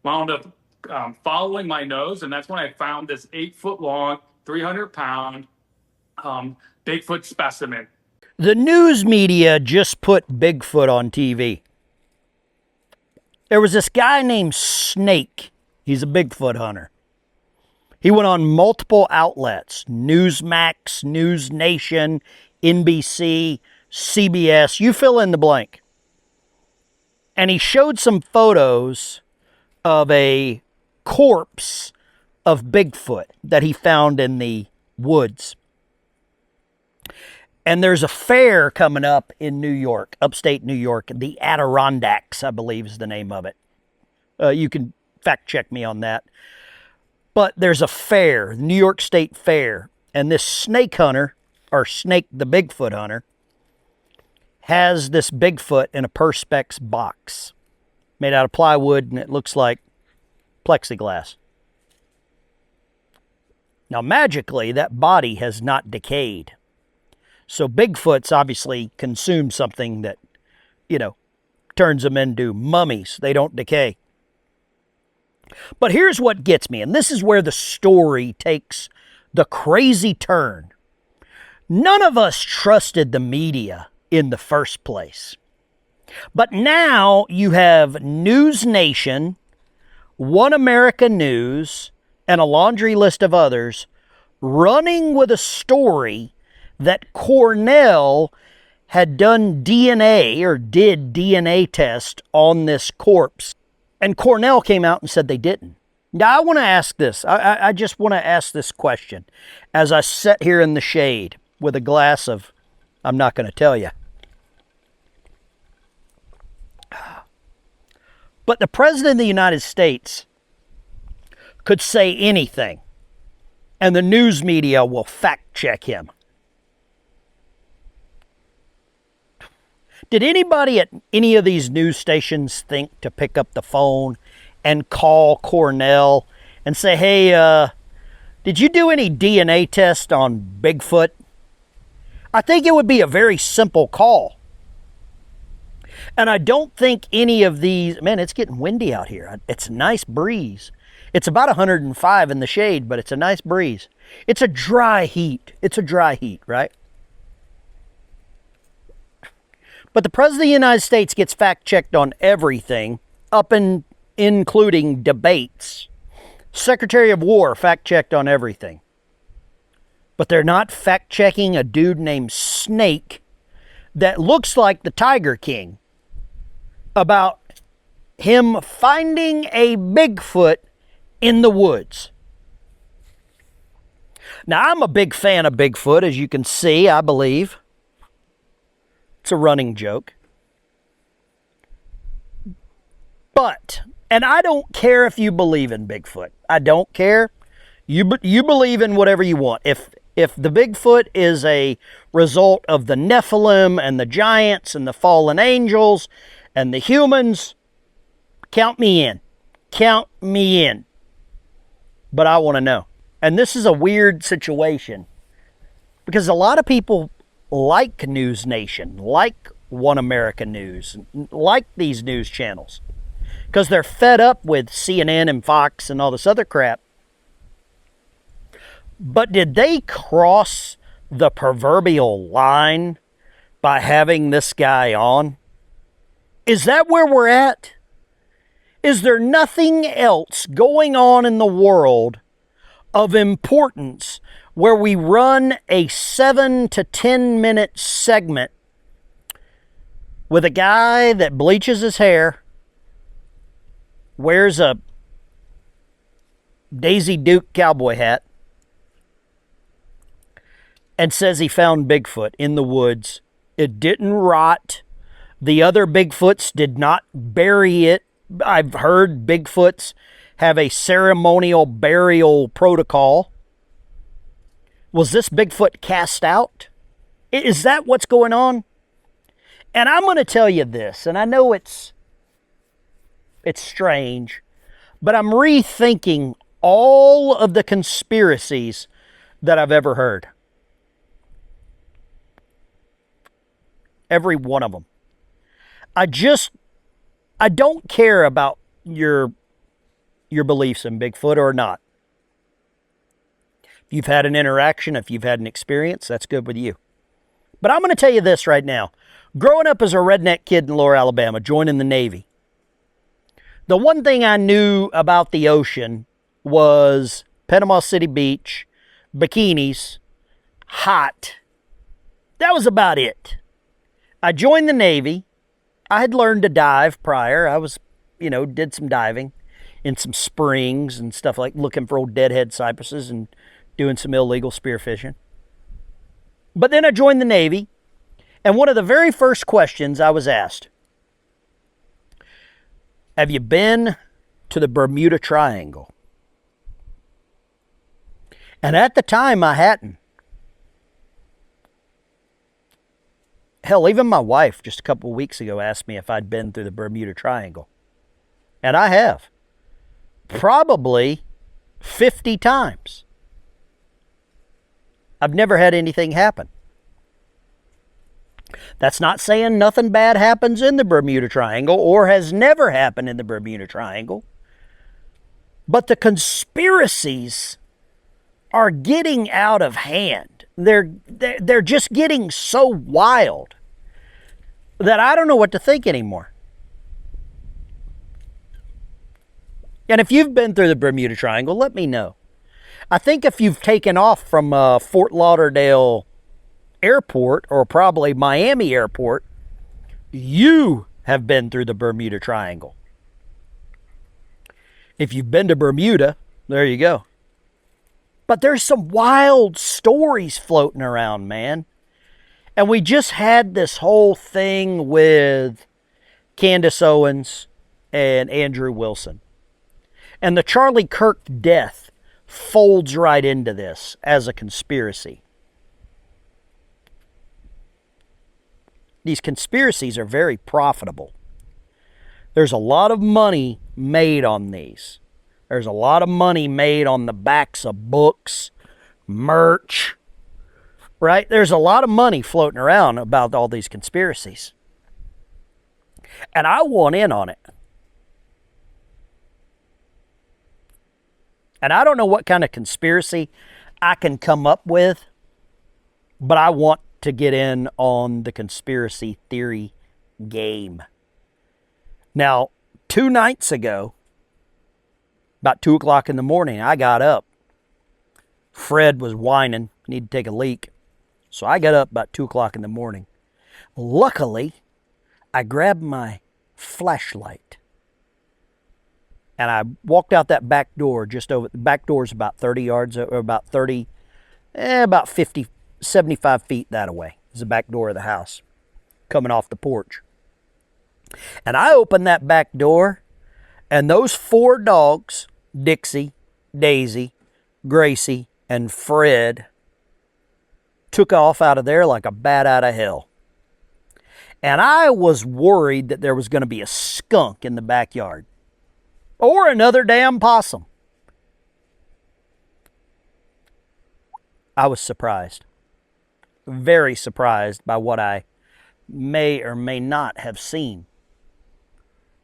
wound up following my nose, and that's when I found this 8-foot long, 300-pound Bigfoot specimen. The news media just put Bigfoot on TV. There was this guy named Snake. He's a Bigfoot hunter. He went on multiple outlets, Newsmax, News Nation, NBC, CBS, you fill in the blank. And he showed some photos of a corpse of Bigfoot that he found in the woods. And there's a fair coming up in New York, upstate New York, the Adirondacks, I believe is the name of it. You can fact check me on that. But there's a fair, New York State Fair, and this snake hunter, or Snake the Bigfoot hunter, has this Bigfoot in a Perspex box made out of plywood, and it looks like plexiglass. Now, magically, that body has not decayed. So Bigfoot's obviously consumed something that, turns them into mummies. They don't decay. But here's what gets me, and this is where the story takes the crazy turn. None of us trusted the media in the first place. But now you have News Nation, One America News, and a laundry list of others running with a story that Cornell had done DNA or did DNA test on this corpse. And Cornell came out and said they didn't. Now, I want to ask this. I just want to ask this question as I sit here in the shade with a glass of, I'm not going to tell you. But the President of the United States could say anything, and the news media will fact check him. Did anybody at any of these news stations think to pick up the phone and call Cornell and say, hey, did you do any DNA test on Bigfoot? I think it would be a very simple call. And I don't think any of these, man, it's getting windy out here. It's a nice breeze. It's about 105 in the shade, but it's a nice breeze. It's a dry heat. It's a dry heat, right? But the President of the United States gets fact-checked on everything, including debates. Secretary of War fact-checked on everything. But they're not fact-checking a dude named Snake that looks like the Tiger King about him finding a Bigfoot in the woods. Now, I'm a big fan of Bigfoot, as you can see, I believe. It's a running joke. But, and I don't care if you believe in Bigfoot. I don't care. You believe in whatever you want. If the Bigfoot is a result of the Nephilim and the giants and the fallen angels and the humans, count me in. Count me in. But I want to know. And this is a weird situation because a lot of people like News Nation, like One America News, like these news channels, because they're fed up with CNN and Fox and all this other crap. But did they cross the proverbial line by having this guy on? Is that where we're at? Is there nothing else going on in the world of importance where we run a 7 to 10 minute segment with a guy that bleaches his hair, wears a Daisy Duke cowboy hat, and says he found Bigfoot in the woods? It didn't rot. The other Bigfoots did not bury it. I've heard Bigfoots have a ceremonial burial protocol. Was this Bigfoot cast out? Is that what's going on? And I'm going to tell you this, and I know it's strange, but I'm rethinking all of the conspiracies that I've ever heard. Every one of them. I don't care about your your beliefs in Bigfoot or not. If you've had an interaction, if you've had an experience, that's good with you. But I'm going to tell you this right now. Growing up as a redneck kid in Lower Alabama, joining the Navy, the one thing I knew about the ocean was Panama City Beach, bikinis, hot. That was about it. I joined the Navy. I had learned to dive prior. I was, did some diving in some springs and stuff, like looking for old deadhead cypresses and doing some illegal spearfishing. But then I joined the Navy, and one of the very first questions I was asked, have you been to the Bermuda Triangle? And at the time, I hadn't. Hell, even my wife just a couple of weeks ago asked me if I'd been through the Bermuda Triangle. And I have. Probably 50 times. I've never had anything happen. That's not saying nothing bad happens in the Bermuda Triangle or has never happened in the Bermuda Triangle. But the conspiracies are getting out of hand. They're just getting so wild that I don't know what to think anymore. And if you've been through the Bermuda Triangle, let me know. I think if you've taken off from Fort Lauderdale Airport, or probably Miami Airport, you have been through the Bermuda Triangle. If you've been to Bermuda, there you go. But there's some wild stories floating around, man. And we just had this whole thing with Candace Owens and Andrew Wilson. And the Charlie Kirk death folds right into this as a conspiracy. These conspiracies are very profitable. There's a lot of money made on these. There's a lot of money made on the backs of books, merch, right? There's a lot of money floating around about all these conspiracies. And I want in on it. And I don't know what kind of conspiracy I can come up with, but I want to get in on the conspiracy theory game. Now, 2 nights ago, about 2 o'clock in the morning, I got up. Fred was whining, needed to take a leak. So I got up about 2 o'clock in the morning. Luckily, I grabbed my flashlight. And I walked out that back door just over. The back door is about 30 yards, or about 30, about 50, 75 feet that way. Is the back door of the house, coming off the porch. And I opened that back door, and those 4 dogs, Dixie, Daisy, Gracie, and Fred, took off out of there like a bat out of hell. And I was worried that there was going to be a skunk in the backyard. Or another damn possum. I was surprised. Very surprised by what I may or may not have seen.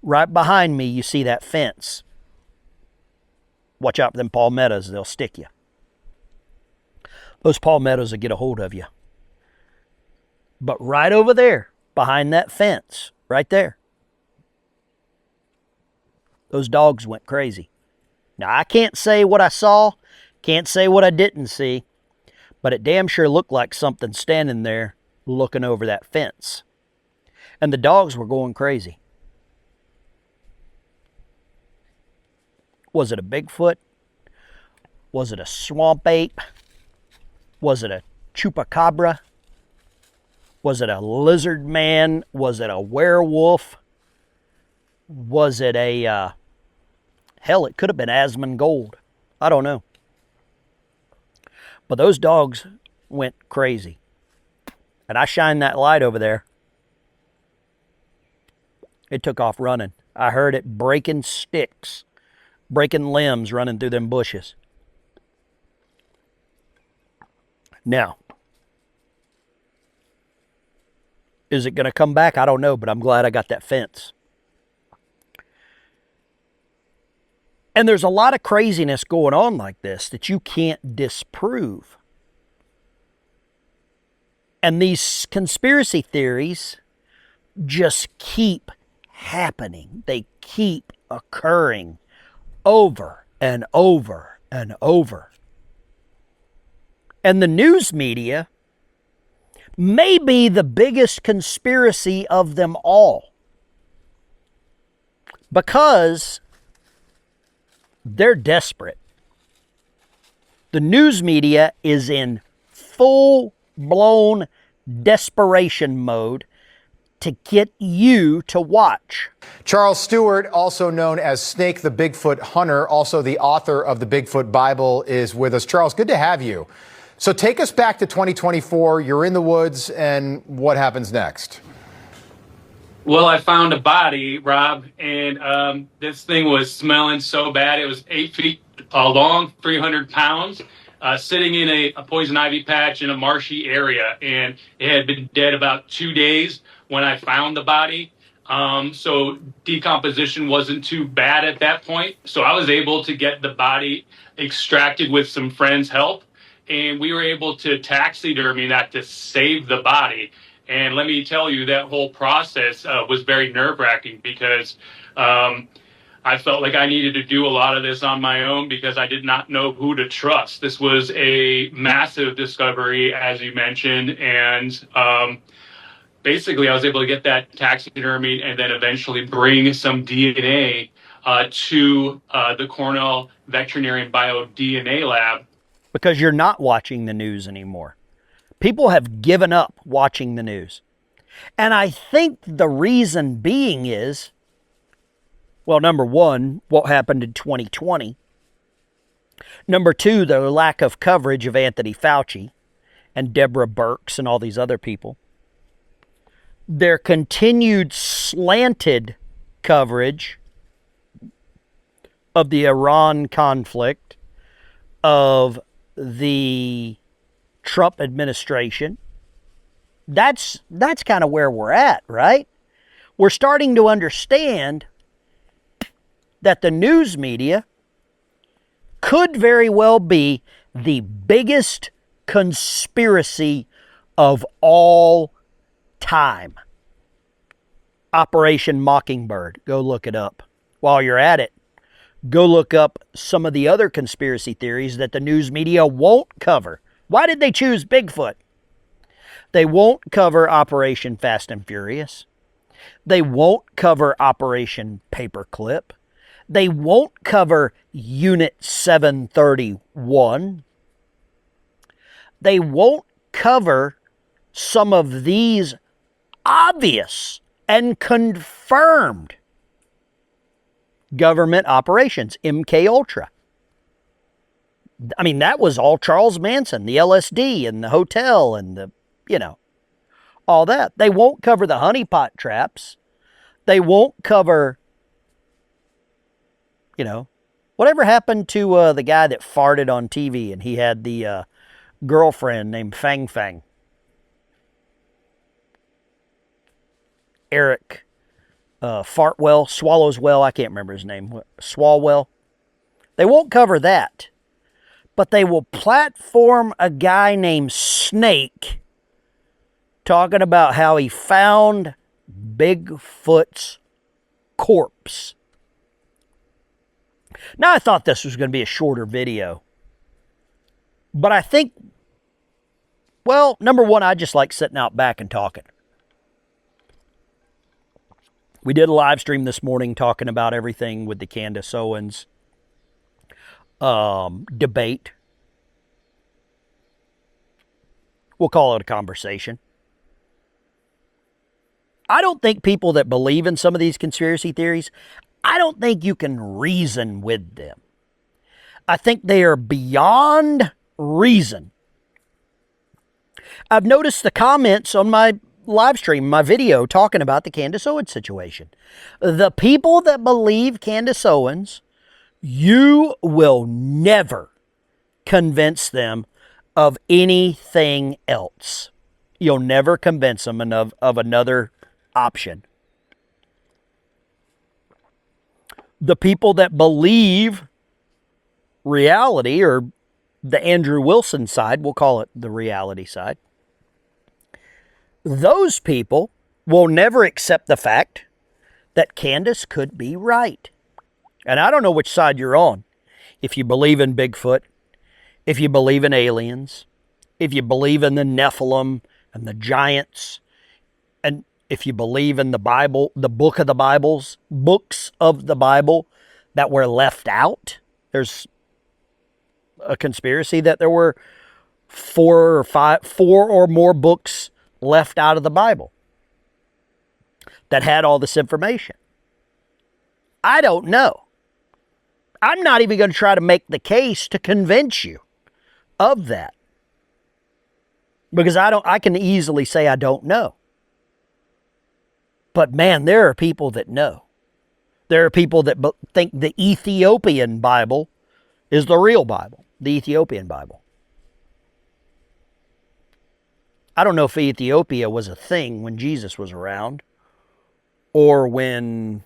Right behind me, you see that fence. Watch out for them palmettos, they'll stick you. Those palmettos will get a hold of you. But right over there, behind that fence, right there, those dogs went crazy. Now, I can't say what I saw, can't say what I didn't see, but it damn sure looked like something standing there looking over that fence. And the dogs were going crazy. Was it a Bigfoot? Was it a swamp ape? Was it a chupacabra? Was it a lizard man? Was it a werewolf? Was it a... hell, it could have been Asmongold. I don't know. But those dogs went crazy. And I shined that light over there. It took off running. I heard it breaking sticks, breaking limbs, running through them bushes. Now, is it going to come back? I don't know, but I'm glad I got that fence. And there's a lot of craziness going on like this that you can't disprove. And these conspiracy theories just keep happening. They keep occurring over and over and over. And the news media may be the biggest conspiracy of them all, because they're desperate. The news media is in full-blown desperation mode to get you to watch. Charles Stewart, also known as Snake the Bigfoot Hunter, also the author of the Bigfoot Bible, is with us. Charles, good to have you. So take us back to 2024. You're in the woods, and what happens next? Well, I found a body, Rob, and this thing was smelling so bad. It was 8 feet long, 300 pounds, sitting in a poison ivy patch in a marshy area. And it had been dead about 2 days when I found the body. So decomposition wasn't too bad at that point. So I was able to get the body extracted with some friends' help. And we were able to taxidermy that to save the body. And let me tell you, that whole process was very nerve-wracking, because I felt like I needed to do a lot of this on my own because I did not know who to trust. This was a massive discovery, as you mentioned, and basically I was able to get that taxidermy and then eventually bring some DNA to the Cornell Veterinary Bio DNA Lab. Because you're not watching the news anymore. People have given up watching the news. And I think the reason being is, well, number one, what happened in 2020. Number two, the lack of coverage of Anthony Fauci and Deborah Birx and all these other people. Their continued slanted coverage of the Iran conflict, of the Trump administration. That's kind of where we're at, right? We're starting to understand that the news media could very well be the biggest conspiracy of all time. Operation Mockingbird. Go look it up. While you're at it, go look up some of the other conspiracy theories that the news media won't cover. Why did they choose Bigfoot? They won't cover Operation Fast and Furious. They won't cover Operation Paperclip. They won't cover Unit 731. They won't cover some of these obvious and confirmed government operations. MK Ultra. I mean, that was all Charles Manson, the LSD and the hotel and the, all that. They won't cover the honeypot traps. They won't cover, whatever happened to the guy that farted on TV and he had the girlfriend named Fang Fang. Eric Fartwell, Swallowswell, I can't remember his name, Swalwell. They won't cover that. But they will platform a guy named Snake talking about how he found Bigfoot's corpse. Now, I thought this was going to be a shorter video. But I think, well, number one, I just like sitting out back and talking. We did a live stream this morning talking about everything with the Candace Owens debate. We'll call it a conversation. I don't think people that believe in some of these conspiracy theories, I don't think you can reason with them. I think they are beyond reason. I've noticed the comments on my live stream, my video, talking about the Candace Owens situation. The people that believe Candace Owens, you will never convince them of anything else. You'll never convince them of another option. The people that believe reality, or the Andrew Wilson side, we'll call it the reality side, those people will never accept the fact that Candace could be right. And I don't know which side you're on. If you believe in Bigfoot, if you believe in aliens, if you believe in the Nephilim and the giants, and if you believe in the Bible, the books of the Bible that were left out. There's a conspiracy that there were four or more books left out of the Bible that had all this information. I don't know. I'm not even going to try to make the case to convince you of that, because I can easily say I don't know. But man, there are people that know. There are people that think the Ethiopian Bible is the real Bible, the Ethiopian Bible. I don't know if Ethiopia was a thing when Jesus was around, or when,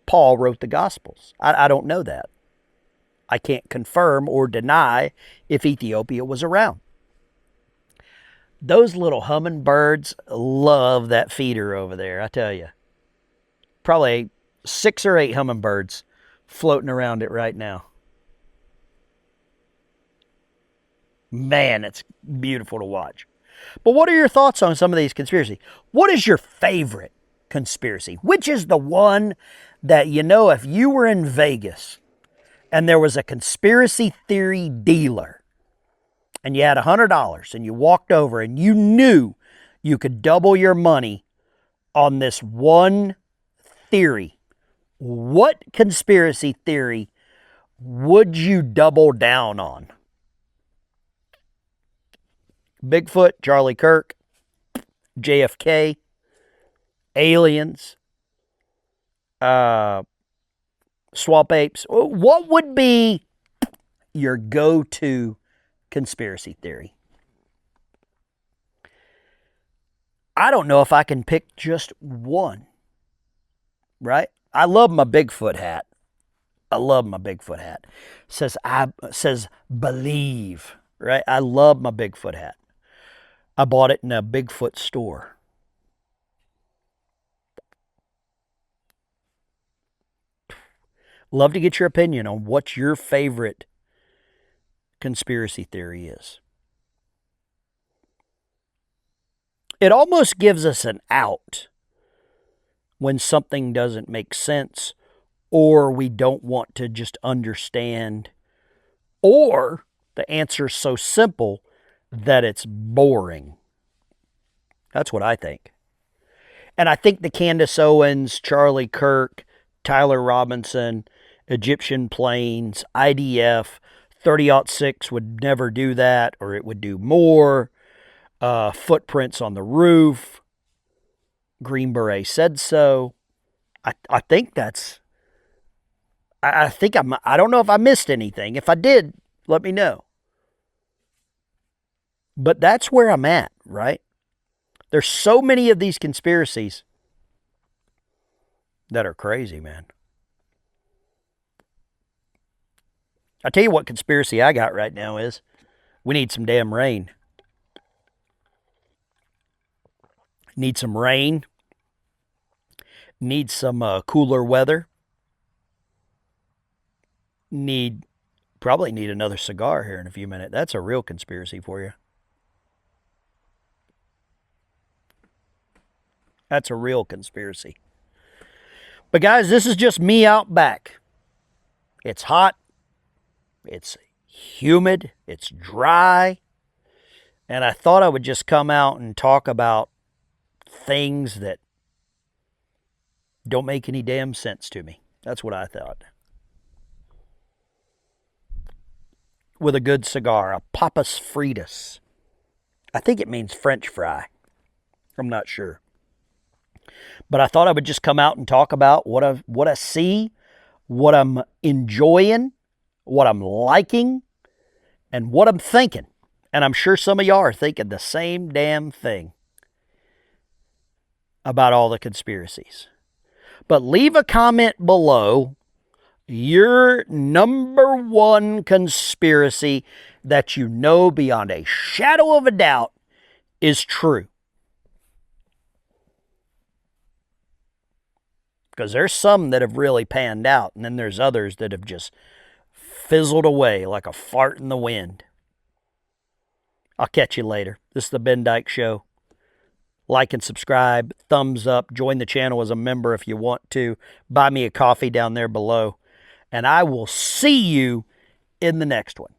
Paul wrote the Gospels. I don't know that. I can't confirm or deny if Ethiopia was around. Those little hummingbirds love that feeder over there, I tell you. Probably 6 or 8 hummingbirds floating around it right now. Man, it's beautiful to watch. But what are your thoughts on some of these conspiracies? What is your favorite conspiracy? Which is the one that, if you were in Vegas and there was a conspiracy theory dealer and you had $100 and you walked over and you knew you could double your money on this one theory, what conspiracy theory would you double down on? Bigfoot, Charlie Kirk, JFK, aliens, swamp apes. What would be your go-to conspiracy theory? I don't know if I can pick just one, right? I love my Bigfoot hat. Says believe, right? I love my Bigfoot hat. I bought it in a Bigfoot store. Love to get your opinion on what your favorite conspiracy theory is. It almost gives us an out when something doesn't make sense, or we don't want to just understand, or the answer's so simple that it's boring. That's what I think. And I think the Candace Owens, Charlie Kirk, Tyler Robinson, Egyptian planes, IDF, 30-06 would never do that, or it would do more. Footprints on the roof. Green Beret said so. I think that's... I don't know if I missed anything. If I did, let me know. But that's where I'm at, right? There's so many of these conspiracies that are crazy, man. I'll tell you what conspiracy I got right now is we need some damn rain. Need some rain. Need some cooler weather. Probably need another cigar here in a few minutes. That's a real conspiracy for you. That's a real conspiracy. But guys, this is just me out back. It's hot. It's humid. It's dry. And I thought I would just come out and talk about things that don't make any damn sense to me. That's what I thought. With a good cigar, a Papas Fritas. I think it means French fry. I'm not sure. But I thought I would just come out and talk about what I see, what I'm enjoying, what I'm liking, and what I'm thinking. And I'm sure some of y'all are thinking the same damn thing about all the conspiracies. But leave a comment below your number one conspiracy that you know beyond a shadow of a doubt is true. Because there's some that have really panned out, and then there's others that have just fizzled away like a fart in the wind. I'll catch you later. This is the Ben Dykes Show. Like and subscribe, thumbs up, join the channel as a member if you want to. Buy me a coffee down there below. And I will see you in the next one.